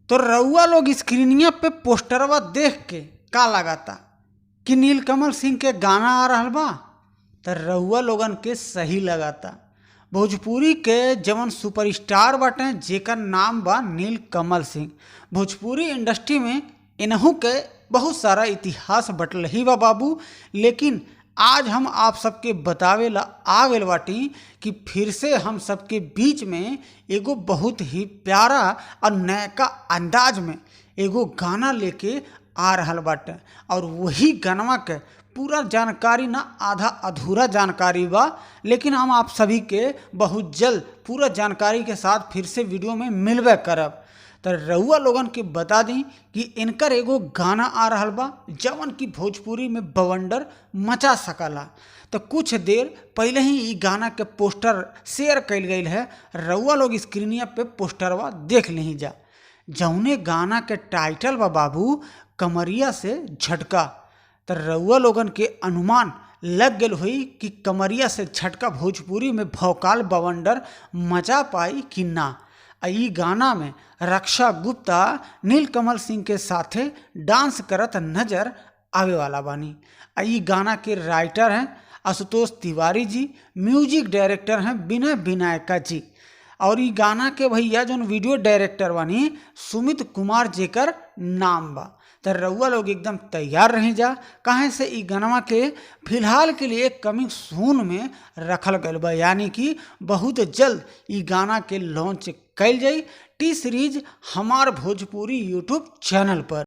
तो रउआ लोग स्क्रीनिया पे पोस्टरवा देख के का लगाता कि नीलकमल सिंह के गाना आ रहल बा। तो रउआ लोगन के सही लगाता। भोजपुरी के जवन सुपरस्टार बाटे जेकर नाम बा नीलकमल सिंह। भोजपुरी इंडस्ट्री में इन्हू के बहुत सारा इतिहास बटल ही बा बाबू। लेकिन आज हम आप सबके बतावे ला आ गए बाटी कि फिर से हम सबके बीच में एगो बहुत ही प्यारा और नयका अंदाज में एगो गाना लेके आ रहल बाटे। और वही गानवा के पूरा जानकारी ना आधा अधूरा जानकारी बा, लेकिन हम आप सभी के बहुत जल्द पूरा जानकारी के साथ फिर से वीडियो में मिलबे करब। तो रउआ लोगन के बता दी कि इनकर एगो गाना आ रहल बा जवन की भोजपुरी में बवंडर मचा सकला। तो कुछ देर पहले ही ई गाना के पोस्टर शेयर कइल गई है। रउआ लोग स्क्रीनिया पे पोस्टरवा देख ली जा। जौने गाना के टाइटल बा बाबू कमरिया से झटका। तो रउआ लोगन के अनुमान लग गल हुई कि कमरिया से झटका भोजपुरी में भौकाल बवंडर मचा पाई कि ना। ई गाना में रक्षा गुप्ता नीलकमल सिंह के साथे डांस करत नजर आवे वाला बानी। ई गाना के राइटर हैं आशुतोष तिवारी जी, म्यूजिक डायरेक्टर हैं विनय विनायका जी, और ई गाना के भैया जो वीडियो डायरेक्टर बानी सुमित कुमार जेकर नाम बा। तो रउआ लोग एकदम तैयार रह जा, कहें से ई गानवा के फिलहाल के लिए कमिंग सून में रखल गल बा, यानी कि बहुत जल्द ई गाना के लॉन्च कैल जाई टी सीरीज हमार भोजपुरी यूट्यूब चैनल पर।